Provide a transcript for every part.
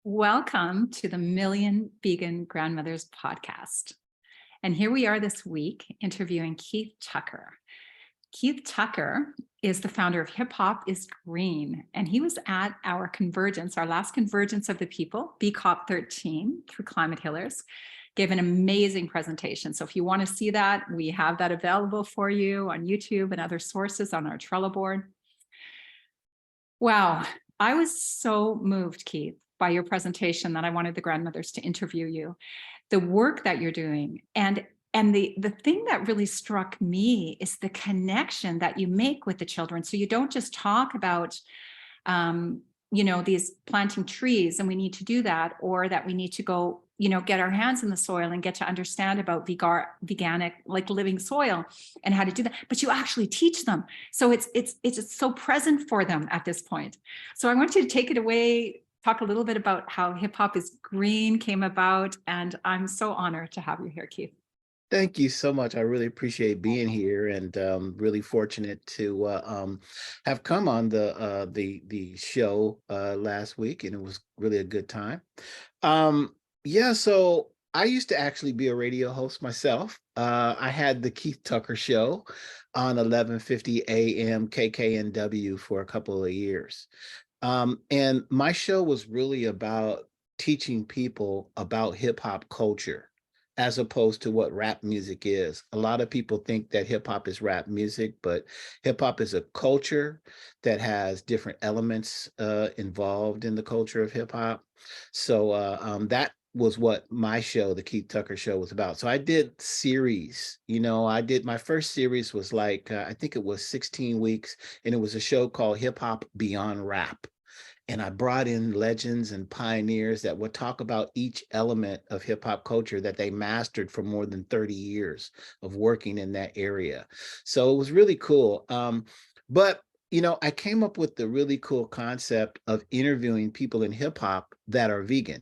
Welcome to the Million Vegan Grandmothers podcast. And here we are this week interviewing Keith Tucker. Keith Tucker is the founder of Hip Hop is Green, and he was at our convergence, our last convergence of the people, BIPOC 13 through Climate Healers, gave an amazing presentation. So if you want to see that, we have that available for you on YouTube and other sources on our Trello board. Wow, I was so moved, Keith, by your presentation that I wanted the grandmothers to interview you. The work that you're doing and the thing that really struck me is the connection that you make with the children. So you don't just talk about these planting trees and we need to do that, or that we need to go, get our hands in the soil and get to understand about veganic, like living soil and how to do that. But you actually teach them. So it's so present for them at this point. So I want you to take it away, talk a little bit about how Hip Hop is Green came about. And I'm so honored to have you here, Keith. Thank you so much. I really appreciate being here, and really fortunate to have come on the show last week, and it was really a good time. Yeah, so I used to actually be a radio host myself. I had the Keith Tucker Show on 11:50 a.m. KKNW for a couple of years, and my show was really about teaching people about hip hop culture as opposed to what rap music is. A lot of people think that hip hop is rap music, but hip hop is a culture that has different elements involved in the culture of hip hop. So that was what my show, the Keith Tucker Show, was about. So I did series. I did my first series was like I think it was 16 weeks, and it was a show called Hip Hop Beyond Rap. And I brought in legends and pioneers that would talk about each element of hip hop culture that they mastered for more than 30 years of working in that area. So it was really cool. But I came up with the really cool concept of interviewing people in hip hop that are vegan.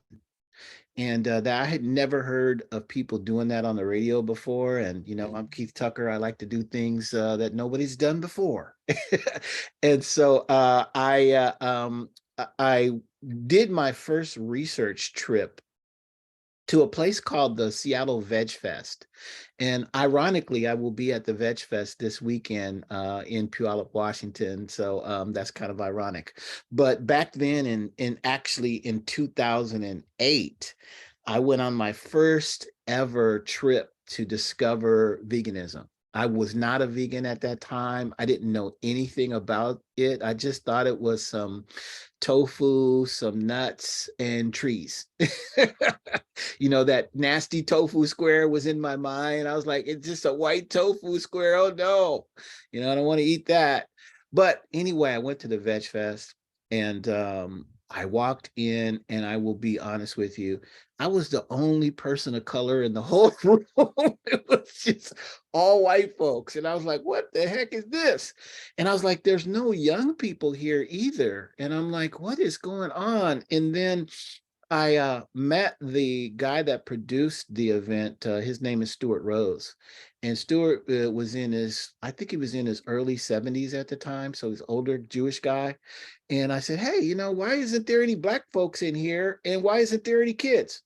And that I had never heard of people doing that on the radio before. And, I'm Keith Tucker. I like to do things that nobody's done before. And so I did my first research trip to a place called the Seattle Veg Fest. And ironically, I will be at the Veg Fest this weekend in Puyallup, Washington. So that's kind of ironic. But back then, actually in 2008, I went on my first ever trip to discover veganism. I was not a vegan at that time. I didn't know anything about it. I just thought it was some tofu, some nuts, and trees. That nasty tofu square was in my mind. I was like, it's just a white tofu square. Oh no, I don't want to eat that. But anyway, I went to the Veg Fest, and I walked in, and I will be honest with you, I was the only person of color in the whole room. It was just all white folks. And I was like, what the heck is this? And I was like, there's no young people here either. And I'm like, what is going on? And then I met the guy that produced the event. His name is Stuart Rose. And Stuart I think he was in his early 70s at the time. So he's an older Jewish guy. And I said, hey, why isn't there any Black folks in here? And why isn't there any kids?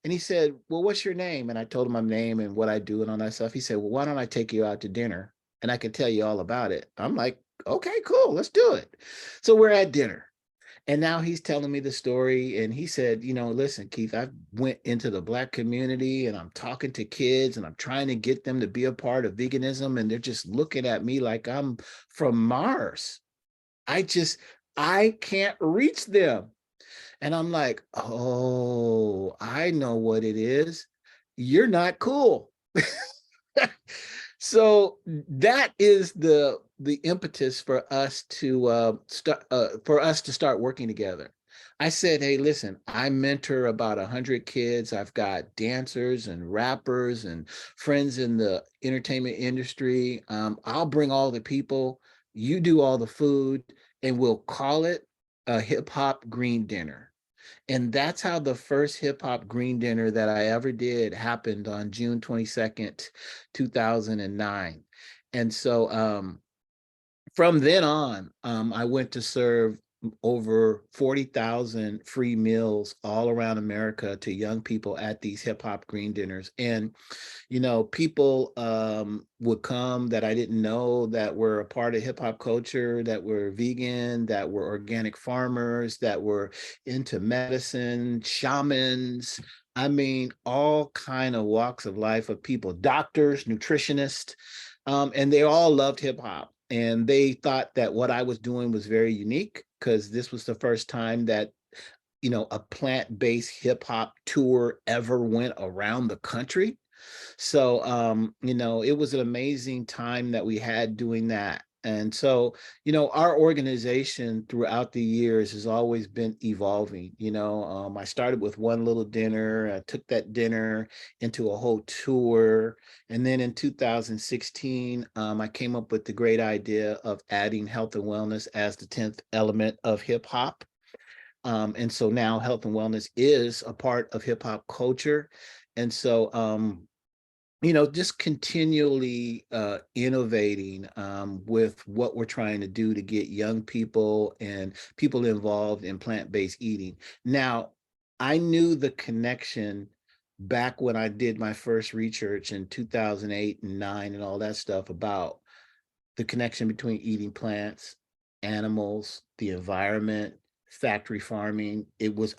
And he said, well, what's your name? And I told him my name and what I do and all that stuff. He said, well, why don't I take you out to dinner and I can tell you all about it? I'm like, okay, cool, let's do it. So we're at dinner. And now he's telling me the story. And he said, listen, Keith, I went into the Black community and I'm talking to kids and I'm trying to get them to be a part of veganism. And they're just looking at me like I'm from Mars. I can't reach them. And I'm like, oh, I know what it is. You're not cool. So that is the impetus for us to start working together. I said, hey, listen, I mentor about 100 kids. I've got dancers and rappers and friends in the entertainment industry. I'll bring all the people. You do all the food, and we'll call it a hip hop green dinner. And that's how the first hip hop green dinner that I ever did happened on June 22nd, 2009. And so from then on, I went to serve over 40,000 free meals all around America to young people at these hip hop green dinners. And people would come that I didn't know that were a part of hip hop culture, that were vegan, that were organic farmers, that were into medicine, shamans. I mean, all kind of walks of life of people, doctors, nutritionists, and they all loved hip hop. And they thought that what I was doing was very unique because this was the first time that a plant-based hip hop tour ever went around the country. So, it was an amazing time that we had doing that. And so, our organization throughout the years has always been evolving. I started with one little dinner. I took that dinner into a whole tour. And then in 2016, I came up with the great idea of adding health and wellness as the 10th element of hip hop. And so now health and wellness is a part of hip hop culture. And so, just continually innovating with what we're trying to do to get young people and people involved in plant-based eating. Now, I knew the connection back when I did my first research in 2008 and 9 and all that stuff about the connection between eating plants, animals, the environment, factory farming.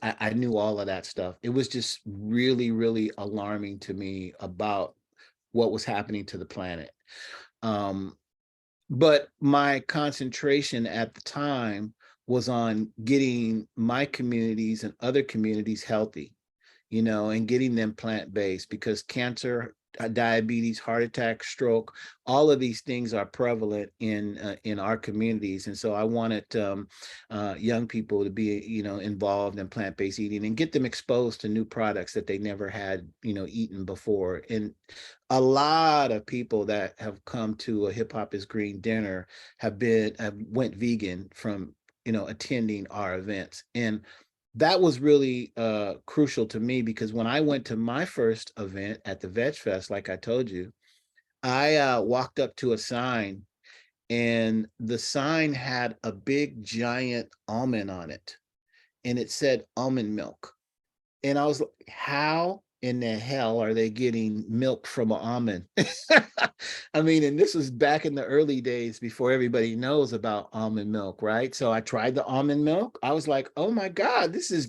I knew all of that stuff. It was just really, really alarming to me about what was happening to the planet. Um, but my concentration at the time was on getting my communities and other communities healthy, and getting them plant-based because cancer, diabetes, heart attack, stroke, all of these things are prevalent in our communities. And so I wanted young people to be, involved in plant-based eating and get them exposed to new products that they never had, eaten before. And a lot of people that have come to a Hip Hop is Green dinner have went vegan from attending our events. And that was really crucial to me because when I went to my first event at the Veg Fest, like I told you, I walked up to a sign and the sign had a big giant almond on it and it said almond milk. And I was like, how in the hell are they getting milk from an almond? I mean, and this was back in the early days before everybody knows about almond milk, right? So I tried the almond milk. I was like, oh my God, this is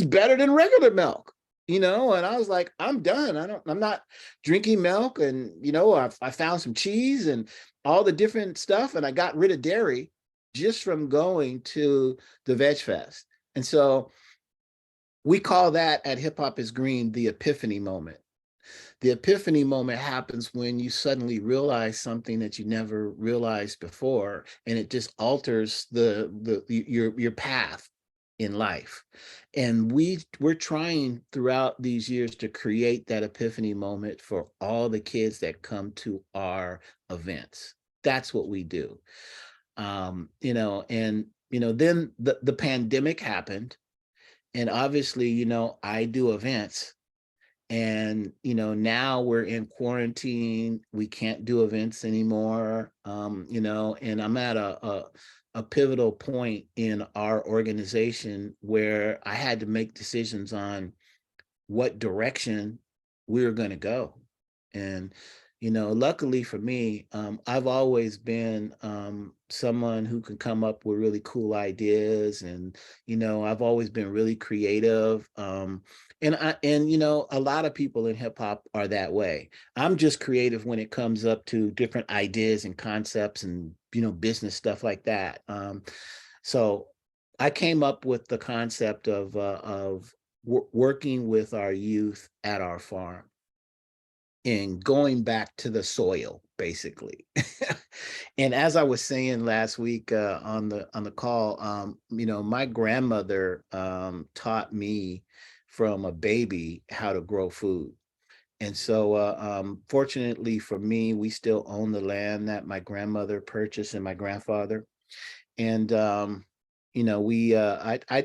better than regular milk. And I was like, I'm done. I'm not drinking milk. And, I found some cheese and all the different stuff. And I got rid of dairy just from going to the Veg Fest. And so we call that at Hip Hop is Green the epiphany moment. The epiphany moment happens when you suddenly realize something that you never realized before, and it just alters your path in life. And we're trying throughout these years to create that epiphany moment for all the kids that come to our events. That's what we do. And then the pandemic happened, and obviously, I do events and, now we're in quarantine. We can't do events anymore. And I'm at a pivotal point in our organization where I had to make decisions on what direction we were going to go. And, luckily for me, I've always been someone who can come up with really cool ideas. And, I've always been really creative. And a lot of people in hip hop are that way. I'm just creative when it comes up to different ideas and concepts and, business stuff like that. So I came up with the concept of working with our youth at our farm and going back to the soil, basically. And as I was saying last week on the call, my grandmother taught me from a baby how to grow food. And so, fortunately for me, we still own the land that my grandmother purchased and my grandfather. And I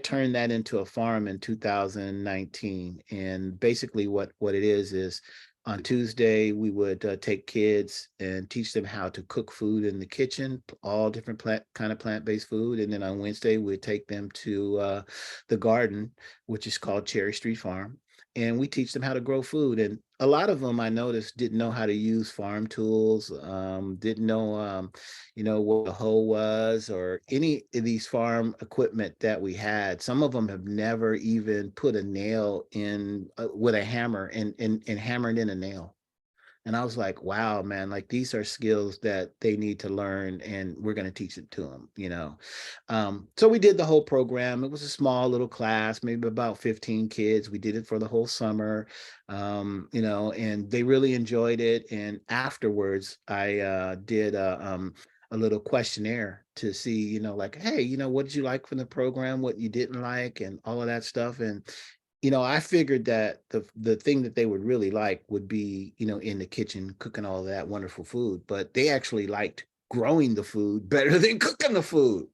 turned that into a farm in 2019. And basically what it is On Tuesday, we would take kids and teach them how to cook food in the kitchen, all different plant-based food. And then on Wednesday, we'd take them to the garden, which is called Cherry Street Farm, and we teach them how to grow food. And a lot of them I noticed didn't know how to use farm tools, didn't know, what a hoe was or any of these farm equipment that we had. Some of them have never even put a nail in with a hammer and hammered in a nail. And I was like, wow, man, like these are skills that they need to learn and we're going to teach it to them. So we did the whole program. It was a small little class, maybe about 15 kids. We did it for the whole summer, and they really enjoyed it. And afterwards, I did a little questionnaire to see, like, hey, what did you like from the program, what you didn't like, and all of that stuff. And I figured that the thing that they would really like would be, in the kitchen cooking all that wonderful food, but they actually liked growing the food better than cooking the food.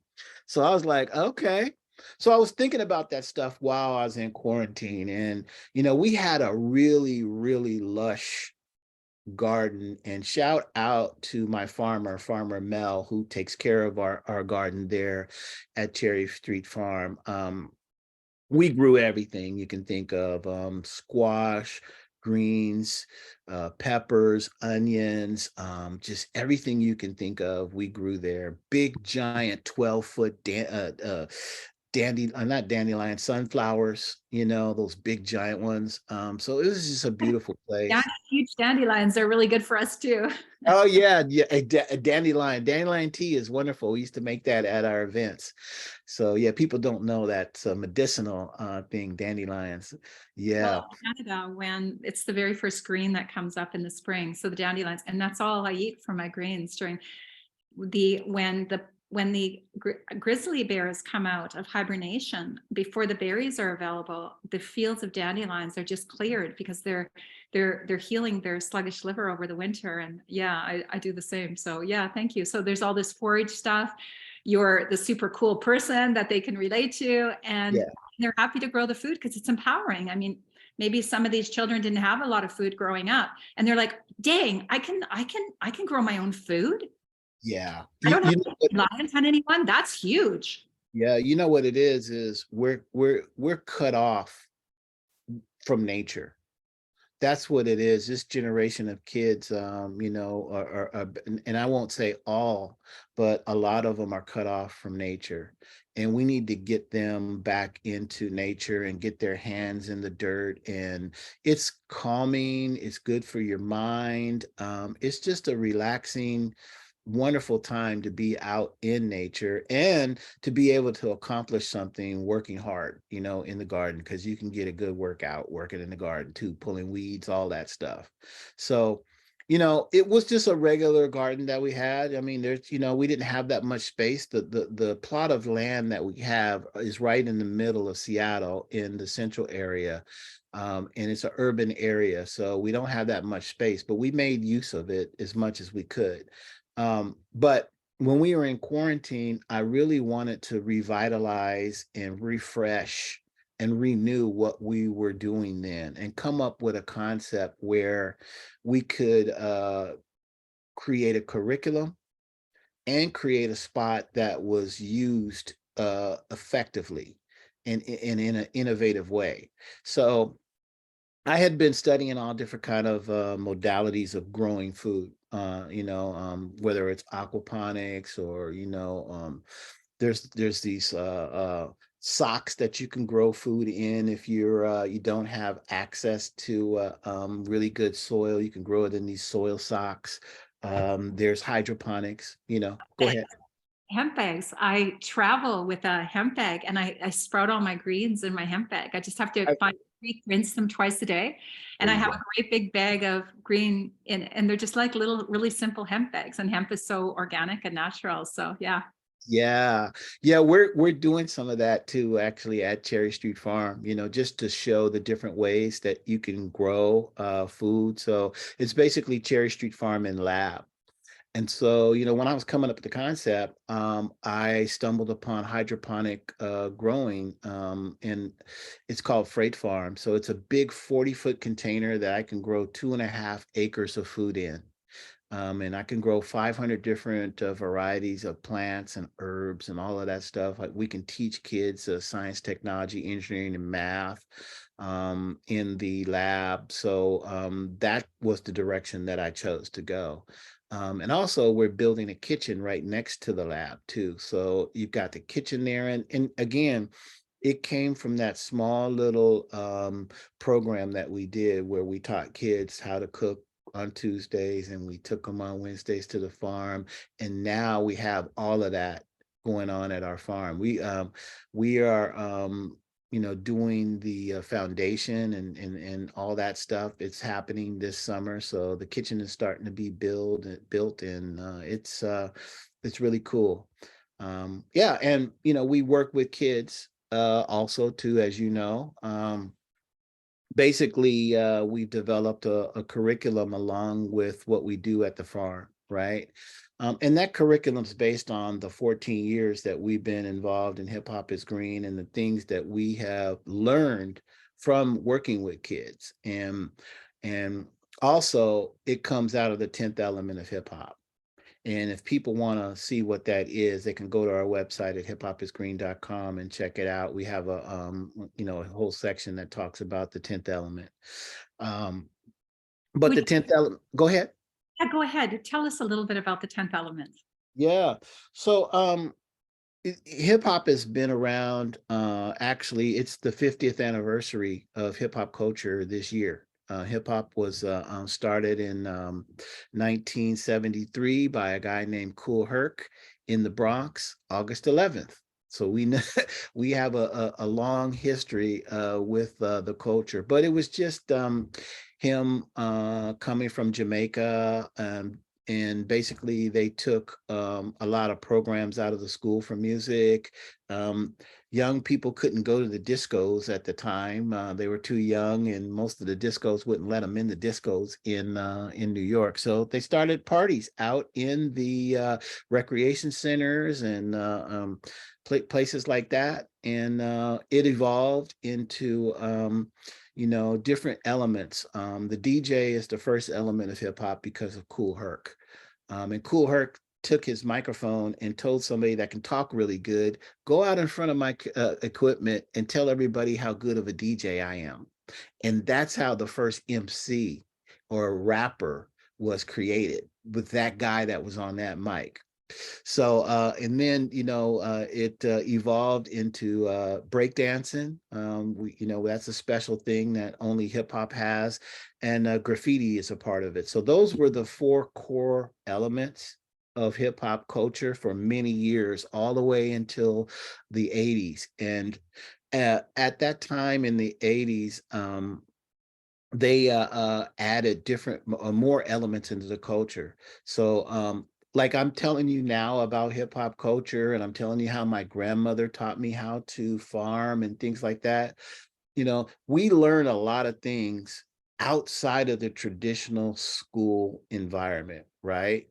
So I was like, okay. So I was thinking about that stuff while I was in quarantine, and we had a really, really lush garden. And shout out to my farmer Mel, who takes care of our garden there at Cherry Street Farm. We grew everything you can think of, squash, greens, peppers, onions, just everything you can think of, we grew there. Big, giant 12-foot not dandelion, sunflowers, those big giant ones. So it was just a beautiful Yeah, place. huge dandelions are really good for us too. Oh yeah, yeah, a dandelion. Dandelion tea is wonderful. We used to make that at our events. So yeah, people don't know that's a medicinal thing, dandelions. Well, Yeah, in Canada, when it's the very first green that comes up in the spring, so the dandelions, and that's all I eat for my greens during when the grizzly bears come out of hibernation before the berries are available. The fields of dandelions are just cleared because they're healing their sluggish liver over the winter. And yeah, I do the same. So yeah, thank you. So there's all this forage stuff. You're the super cool person that they can relate to, and yeah, they're happy to grow the food because it's empowering. I mean, maybe some of these children didn't have a lot of food growing up, and they're like, dang, I can grow my own food. yeah. I You, don't have you to know what, be reliant on anyone. That's huge. yeah, you know what it is we're cut off from nature. That's what it is. This generation of kids, and I won't say all, but a lot of them are cut off from nature. And we need to get them back into nature and get their hands in the dirt. And it's calming, it's good for your mind. It's just a relaxing, wonderful time to be out in nature and to be able to accomplish something working hard, in the garden, because you can get a good workout working in the garden too, pulling weeds, all that stuff. So, it was just a regular garden that we had. I mean, we didn't have that much space. The plot of land that we have is right in the middle of Seattle in the central area. And it's an urban area, so we don't have that much space, but we made use of it as much as we could. But when we were in quarantine, I really wanted to revitalize and refresh and renew what we were doing then and come up with a concept where we could create a curriculum and create a spot that was used effectively and in an innovative way. So I had been studying all different kind of modalities of growing food, whether it's aquaponics or, there's these socks that you can grow food in if you don't have access to really good soil. You can grow it in these soil socks. There's hydroponics. Go ahead. Hemp bags. I travel with a hemp bag, and I sprout all my greens in my hemp bag. I just have to find rinse them twice a day. There And I you have go. a great big bag of green and they're just like little, really simple hemp bags. And hemp is so organic and natural. So yeah. Yeah. Yeah, we're doing some of that too, actually, at Cherry Street Farm, just to show the different ways that you can grow food. So it's basically Cherry Street Farm in lab. And so, when I was coming up with the concept, I stumbled upon hydroponic growing, and it's called Freight Farm. So it's a big 40-foot container that I can grow 2.5 acres of food in. And I can grow 500 different varieties of plants and herbs and all of that stuff. Like we can teach kids science, technology, engineering, and math in the lab. So that was the direction that I chose to go. And also, we're building a kitchen right next to the lab too. So you've got the kitchen there, and again, it came from that small little program that we did where we taught kids how to cook on Tuesdays and we took them on Wednesdays to the farm. And now we have all of that going on at our farm. We are doing the foundation and all that stuff. It's happening this summer. So the kitchen is starting to be built and it's really cool. Yeah, and we work with kids also too, as you know. Basically, we've developed a curriculum along with what we do at the farm, right? And that curriculum is based on the 14 years that we've been involved in Hip Hop is Green and the things that we have learned from working with kids. And also it comes out of the 10th element of hip hop. And if people want to see what that is, they can go to our website at hiphopisgreen.com and check it out. We have a whole section that talks about the 10th element. But Would the 10th element, go ahead. Yeah, go ahead. Tell us a little bit about the 10th element. Yeah. So hip hop has been around. Actually, it's the 50th anniversary of hip hop culture this year. Hip hop was started in 1973 by a guy named Kool Herc in the Bronx, August 11th. So we know, we have a long history with the culture, but it was just him coming from Jamaica. And basically they took a lot of programs out of the school for music. Um, Young people couldn't go to the discos at the time. They were too young, and most of the discos wouldn't let them in the discos in New York. So they started parties out in the recreation centers and places like that. And it evolved into different elements. The DJ is the first element of hip hop because of Kool Herc. And Kool Herc took his microphone and told somebody that can talk really good, go out in front of my equipment and tell everybody how good of a DJ I am. And that's how the first MC or rapper was created, with that guy that was on that mic. So, and then, it evolved into breakdancing. That's a special thing that only hip hop has, and graffiti is a part of it. So those were the four core elements of hip hop culture for many years, all the way until the 80s. And at that time in the 80s, they added different more elements into the culture. So like I'm telling you now about hip hop culture, and I'm telling you how my grandmother taught me how to farm and things like that. We learn a lot of things outside of the traditional school environment, right?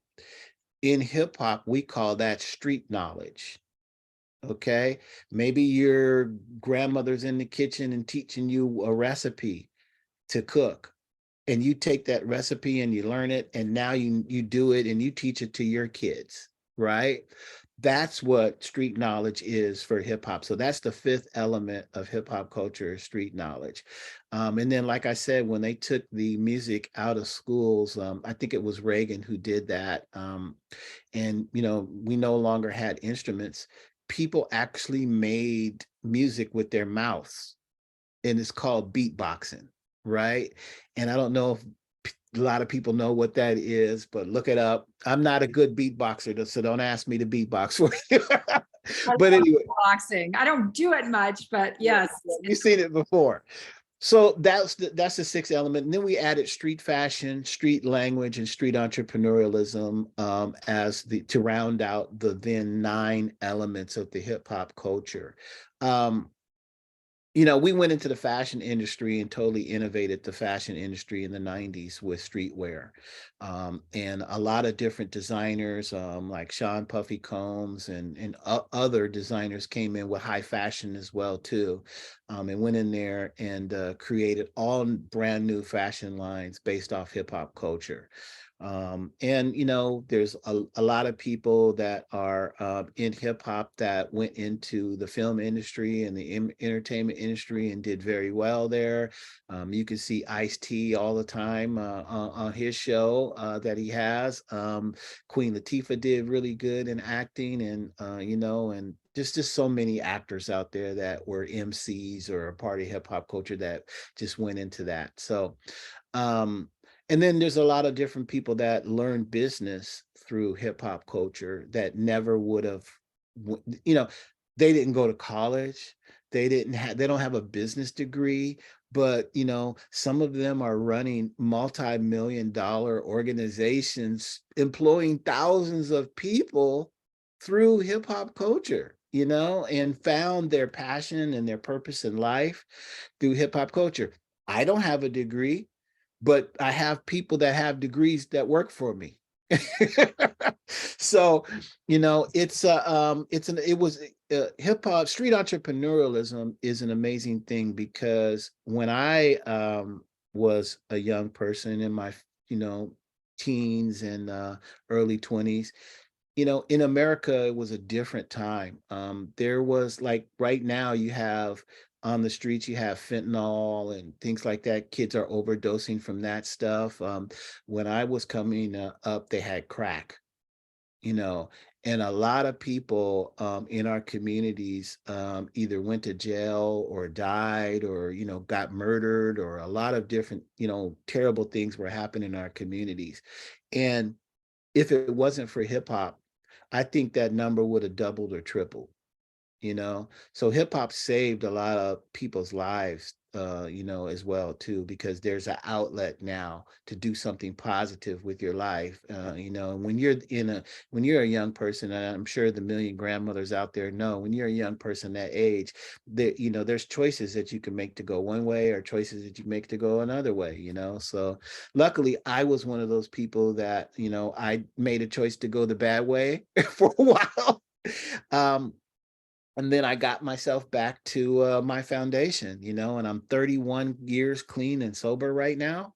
In hip hop we call that street knowledge. Okay, maybe your grandmother's in the kitchen and teaching you a recipe to cook, and you take that recipe and you learn it, and now you do it and you teach it to your kids, right? That's what street knowledge is for hip hop. So that's the fifth element of hip hop culture, street knowledge. And then, like I said, when they took the music out of schools, I think it was Reagan who did that. And we no longer had instruments. People actually made music with their mouths, and it's called beatboxing, right? And I don't know if a lot of people know what that is, but look it up. I'm not a good beatboxer, so don't ask me to beatbox for you. I But love anyway, boxing. I don't do it much, but yes. you've seen it before. So that's the sixth element. And then we added street fashion, street language, and street entrepreneurialism as the to round out the then 9 elements of the hip hop culture. Um, We went into the fashion industry and totally innovated the fashion industry in the 90s with streetwear. And a lot of different designers, like Sean Puffy Combs and other designers came in with high fashion as well too, and went in there and created all brand new fashion lines based off hip hop culture. And there's a lot of people that are in hip hop that went into the film industry and the entertainment industry and did very well there. You can see Ice-T all the time on his show that he has. Queen Latifah did really good in acting, and just so many actors out there that were MCs or a part of hip hop culture that just went into that. So um, and then there's a lot of different people that learn business through hip hop culture that never would have, you know, they didn't go to college. They don't have a business degree, but some of them are running multi-million dollar organizations employing thousands of people through hip hop culture, and found their passion and their purpose in life through hip hop culture. I don't have a degree, but I have people that have degrees that work for me. So, it was hip hop. Street entrepreneurialism is an amazing thing because when I was a young person in my, you know, teens and early 20s, in America, it was a different time. There was, like, right now, you have on the streets, you have fentanyl and things like that. Kids are overdosing from that stuff. When I was coming up, they had crack, you know, and a lot of people in our communities either went to jail or died or, got murdered, or a lot of different, terrible things were happening in our communities. And if it wasn't for hip hop, I think that number would have doubled or tripled. So hip hop saved a lot of people's lives, as well too, because there's an outlet now to do something positive with your life. And when you're a young person, and I'm sure the million grandmothers out there know, when you're a young person that age, there's choices that you can make to go one way or choices that you make to go another way. So luckily I was one of those people that, I made a choice to go the bad way for a while. Um, and then I got myself back to my foundation, and I'm 31 years clean and sober right now.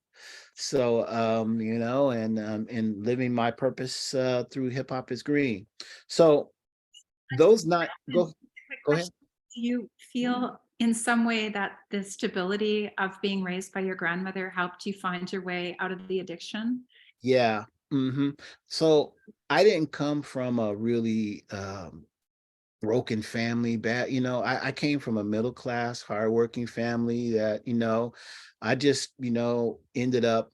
So, and living my purpose through hip hop is green. So those not And go a quick go ahead. question. Do you feel in some way that the stability of being raised by your grandmother helped you find your way out of the addiction? Yeah. So I didn't come from a really broken family, bad. I came from a middle class, hardworking family that, I just, ended up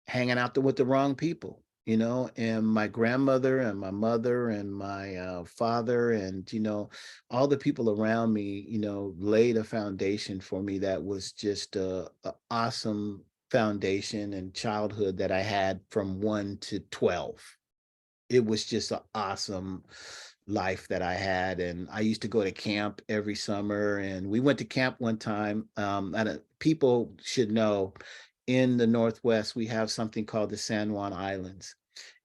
hanging out there with the wrong people, and my grandmother and my mother and my father and, all the people around me, laid a foundation for me that was just a awesome foundation and childhood that I had from 1 to 12. It was just an awesome life that I had, and I used to go to camp every summer, and we went to camp one time, and people should know, in the Northwest, we have something called the San Juan Islands,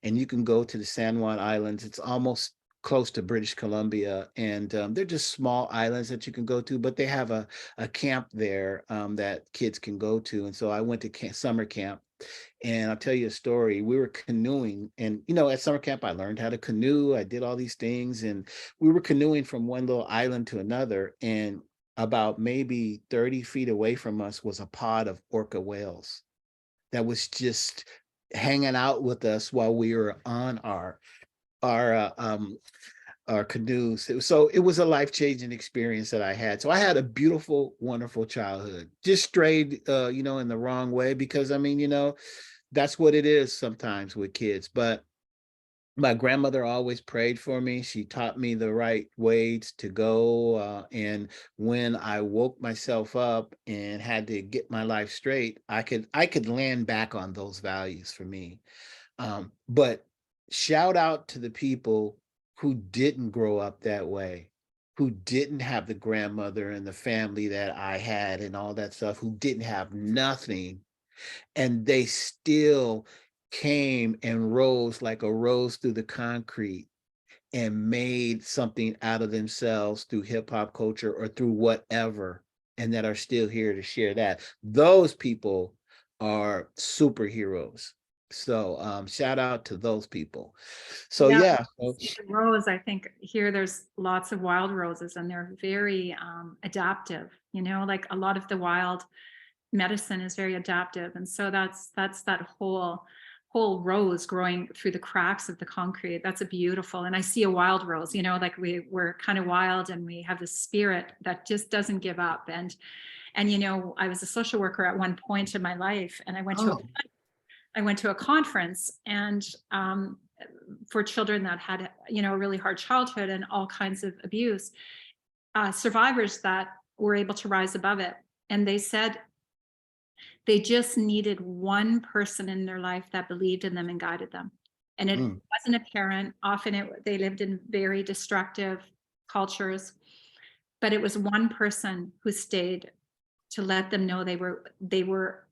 and you can go to the San Juan Islands. It's almost close to British Columbia, and they're just small islands that you can go to, but they have a camp there that kids can go to, and so I went to summer camp. And I'll tell you a story. We were canoeing, and at summer camp, I learned how to canoe. I did all these things, and we were canoeing from one little island to another. And about maybe 30 feet away from us was a pod of orca whales that was just hanging out with us while we were on our uh, um our canoes. So it was a life-changing experience that I had. So I had a beautiful, wonderful childhood. Just strayed in the wrong way, because I mean, that's what it is sometimes with kids. But my grandmother always prayed for me. She taught me the right ways to go. And when I woke myself up and had to get my life straight, I could land back on those values for me. But shout out to the people who didn't grow up that way, who didn't have the grandmother and the family that I had and all that stuff, who didn't have nothing, and they still came and rose like a rose through the concrete and made something out of themselves through hip hop culture or through whatever, and that are still here to share that. Those people are superheroes. So shout out to those people. So Yeah, yeah, so, see the rose, I think here there's lots of wild roses and they're very adaptive, like a lot of the wild medicine is very adaptive. And so that's that whole rose growing through the cracks of the concrete. That's a beautiful, and I see a wild rose, like we're kind of wild and we have this spirit that just doesn't give up. And I was a social worker at one point in my life, and oh, I went to a conference, and for children that had a really hard childhood and all kinds of abuse, survivors that were able to rise above it. And they said they just needed one person in their life that believed in them and guided them. And it mm, wasn't a parent. Often they lived in very destructive cultures, but it was one person who stayed to let them know they were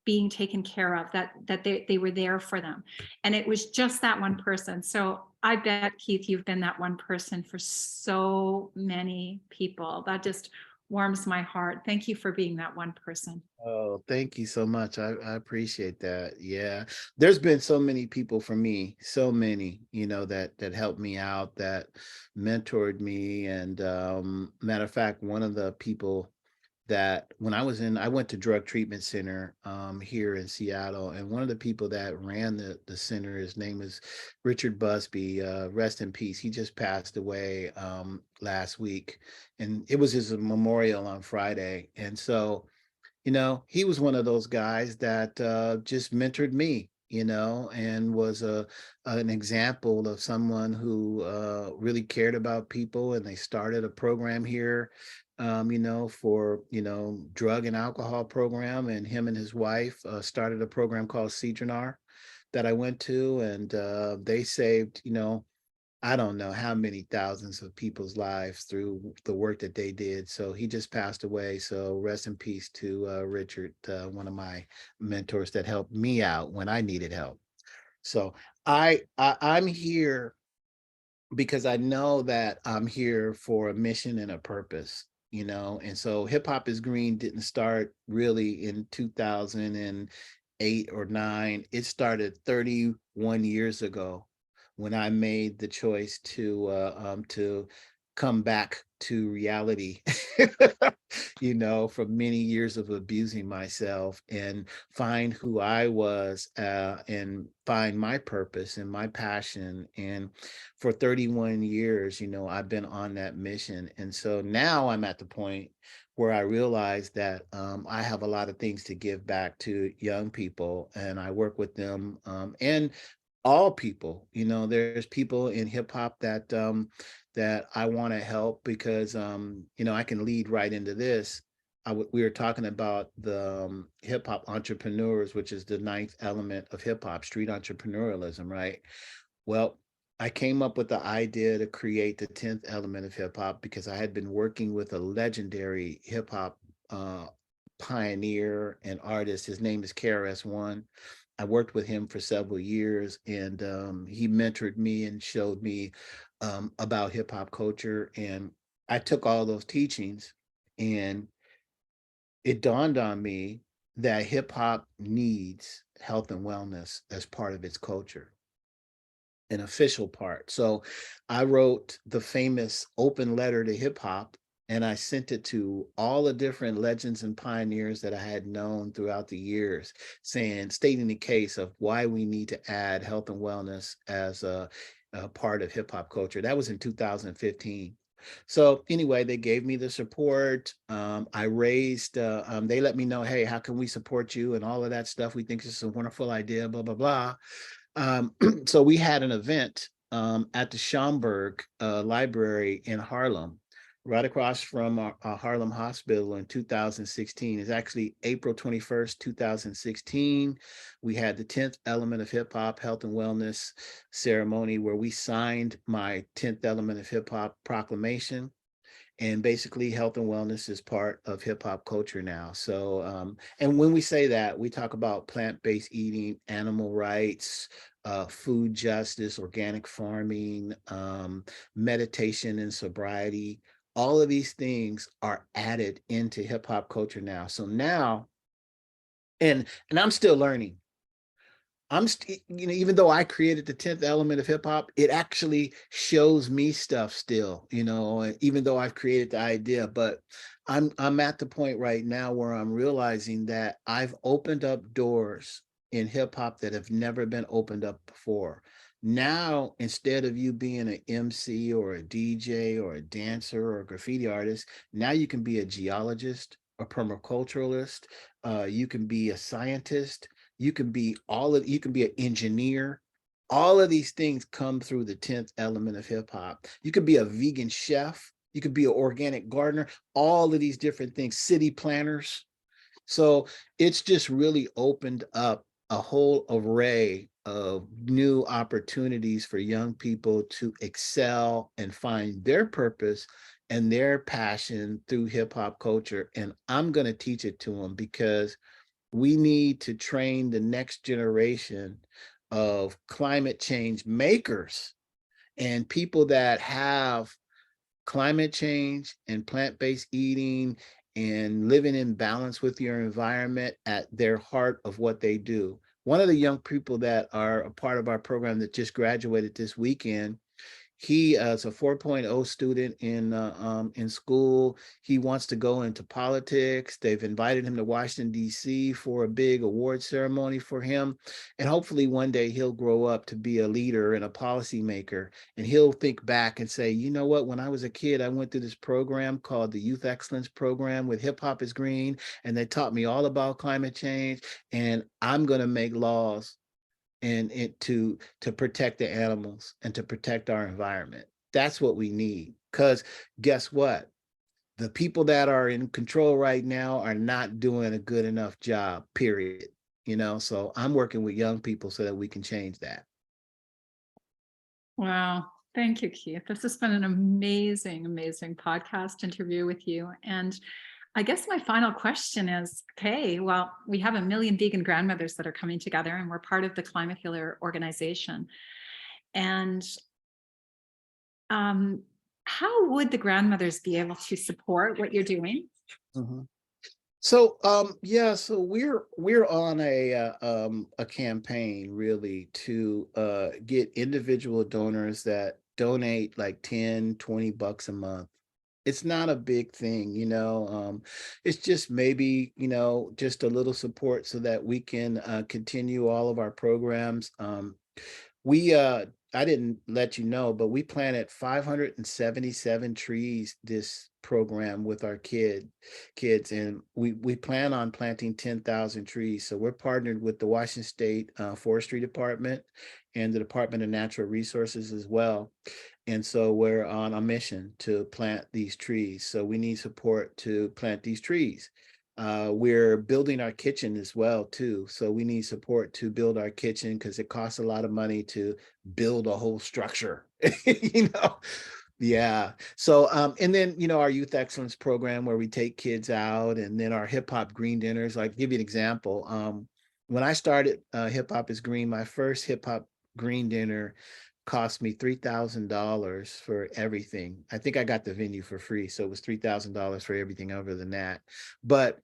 being taken care of, that they were there for them. And it was just that one person. So I bet, Keith, you've been that one person for so many people. That just warms my heart. Thank you for being that one person. oh, thank you so much. I appreciate that. Yeah. There's been so many people for me, so many, that helped me out, that mentored me. And matter of fact, one of the people that when I went to drug treatment center here in Seattle, and one of the people that ran the center, his name is Richard Busby, rest in peace. He just passed away last week, and it was his memorial on Friday. And so he was one of those guys that just mentored me, and was an example of someone who really cared about people. And they started a program here, for, drug and alcohol program. And him and his wife started a program called Cedronar that I went to. And they saved, I don't know how many thousands of people's lives through the work that they did. So he just passed away. So rest in peace to Richard, one of my mentors that helped me out when I needed help. So I'm here because I know that I'm here for a mission and a purpose. And so Hip Hop is Green didn't start really in 2008 or 9. It started 31 years ago when I made the choice to come back to reality, from many years of abusing myself, and find who I was, and find my purpose and my passion. And for 31 years, I've been on that mission. And so now I'm at the point where I realize that I have a lot of things to give back to young people, and I work with them, and all people. There's people in hip hop that I want to help, because I can lead right into this. We were talking about the hip hop entrepreneurs, which is the ninth element of hip hop, street entrepreneurialism, right? Well, I came up with the idea to create the 10th element of hip hop because I had been working with a legendary hip hop uh, pioneer and artist. His name is KRS-One. I worked with him for several years, and he mentored me and showed me about hip hop culture. And I took all those teachings, and it dawned on me that hip hop needs health and wellness as part of its culture, an official part. So I wrote the famous open letter to hip hop, and I sent it to all the different legends and pioneers that I had known throughout the years, stating the case of why we need to add health and wellness as a part of hip hop culture. That was in 2015. So anyway, they gave me the support. They let me know, hey, how can we support you and all of that stuff? We think this is a wonderful idea, blah, blah, blah. So we had an event at the Schomburg Library in Harlem, right across from our Harlem Hospital in 2016. It's actually April 21st, 2016. We had the 10th element of hip hop, health and wellness ceremony, where we signed my 10th element of hip hop proclamation. And basically health and wellness is part of hip hop culture now. So, and when we say that, we talk about plant-based eating, animal rights, food justice, organic farming, meditation and sobriety. All of these things are added into hip hop culture now. So now, and I'm still learning. Even though I created the 10th element of hip hop, it actually shows me stuff still, even though I've created the idea. But I'm at the point right now where I'm realizing that I've opened up doors in hip hop that have never been opened up before. Now, instead of you being an MC or a DJ or a dancer or a graffiti artist, now you can be a geologist, a permaculturalist, you can be a scientist, you can be an engineer. All of these things come through the 10th element of hip hop. You could be a vegan chef, you could be an organic gardener, all of these different things, city planners. So it's just really opened up a whole array of new opportunities for young people to excel and find their purpose and their passion through hip hop culture. And I'm going to teach it to them because we need to train the next generation of climate change makers and people that have climate change and plant-based eating and living in balance with your environment at their heart of what they do. One of the young people that are a part of our program that just graduated this weekend, he is a 4.0 student in school. He wants to go into politics. They've invited him to Washington, D.C. for a big award ceremony for him. And hopefully one day he'll grow up to be a leader and a policymaker. And he'll think back and say, you know what, when I was a kid, I went through this program called the Youth Excellence Program with Hip Hop is Green. And they taught me all about climate change. And I'm going to make laws and it to protect the animals and to protect our environment. That's what we need. Because guess what? The people that are in control right now are not doing a good enough job, period. So I'm working with young people so that we can change that. Wow. Thank you, Keith. This has been an amazing, amazing podcast interview with you. And I guess my final question is, okay, well, we have 1 million vegan grandmothers that are coming together and we're part of the Climate Healer organization. And how would the grandmothers be able to support what you're doing? Mhm. So yeah, so we're on a campaign really to get individual donors that donate like 10, $20 a month. It's not a big thing. It's just maybe, just a little support so that we can continue all of our programs. We I didn't let you know, but we planted 577 trees this program with our kids, and we plan on planting 10,000 trees. So we're partnered with the Washington State Forestry Department and the Department of Natural Resources as well. And so we're on a mission to plant these trees. So we need support to plant these trees. We're building our kitchen as well too. So we need support to build our kitchen because it costs a lot of money to build a whole structure, you know? Yeah. So, and then, our youth excellence program where we take kids out, and then our hip hop green dinners. Like, give you an example. When I started Hip Hop is Green, my first hip hop green dinner cost me $3,000 for everything. I think I got the venue for free, so it was $3,000 for everything other than that. But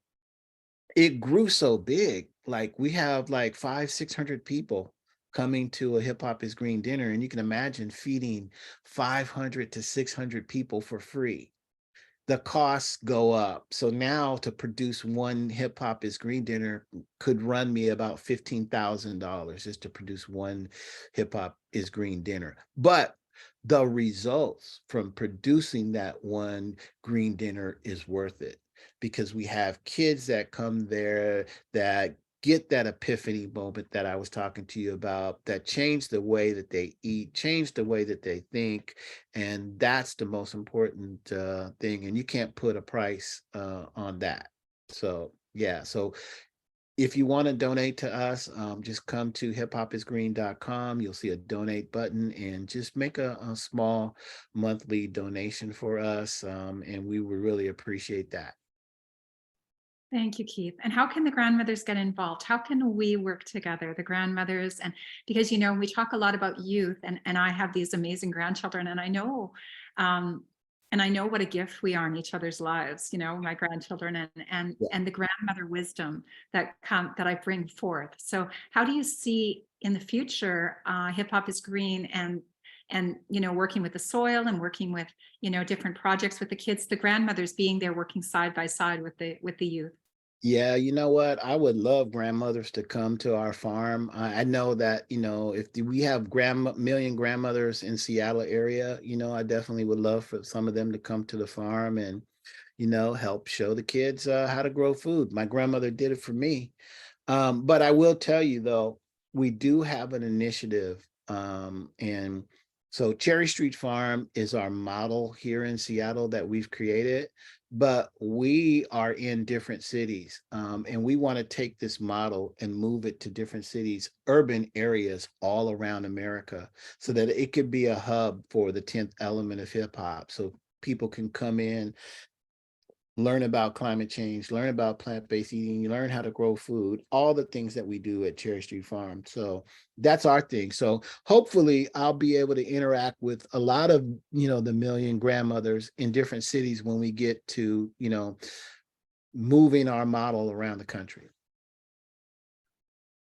it grew so big. Like, we have like 500-600 people coming to a Hip Hop is Green dinner, and you can imagine feeding 500 to 600 people for free. The costs go up. So now to produce one Hip Hop is Green dinner could run me about $15,000 just to produce one Hip Hop is Green dinner. But the results from producing that one green dinner is worth it, because we have kids that come there that get that epiphany moment that I was talking to you about, that change the way that they eat, change the way that they think. And that's the most important thing. And you can't put a price on that. So, yeah. So if you want to donate to us, just come to hiphopisgreen.com. You'll see a donate button and just make a small monthly donation for us. And we would really appreciate that. Thank you, Keith. And how can the grandmothers get involved? How can we work together, the grandmothers? And because, we talk a lot about youth, and I have these amazing grandchildren, um, and I know what a gift we are in each other's lives, my grandchildren, Yeah. and the grandmother wisdom that I bring forth. So how do you see in the future, Hip Hop is Green, and working with the soil and working with different projects with the kids, the grandmothers being there working side by side with the youth? Yeah, you know what? I would love grandmothers to come to our farm. I know that, if we have million grandmothers in Seattle area, I definitely would love for some of them to come to the farm and, help show the kids how to grow food. My grandmother did it for me. But I will tell you though, we do have an initiative. And so Cherry Street Farm is our model here in Seattle that we've created, but we are in different cities. And we want to take this model and move it to different cities, urban areas all around America, so that it could be a hub for the 10th element of hip hop. So people can come in, learn about climate change, learn about plant-based eating, learn how to grow food, all the things that we do at Cherry Street Farm. So that's our thing. So hopefully I'll be able to interact with a lot of, the million grandmothers in different cities when we get to, moving our model around the country.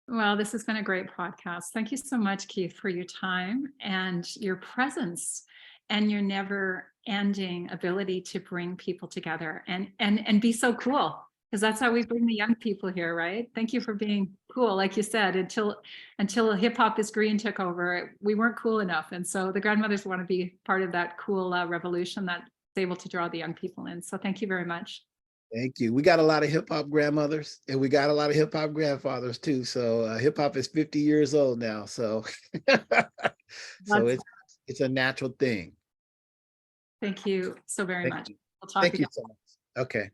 Well, this has been a great podcast. Thank you so much, Keith, for your time and your presence and your never ending ability to bring people together and be so cool, because that's how we bring the young people here, right? Thank you for being cool. Like you said, until Hip Hop is Green took over, we weren't cool enough. And so the grandmothers want to be part of that cool revolution that's able to draw the young people in. So thank you very much. Thank you. We got a lot of hip hop grandmothers and we got a lot of hip hop grandfathers too. So hip hop is 50 years old now. So so That's, it's a natural thing. thank you so very Thank much. you. We'll talk Thank you again. so much. Okay.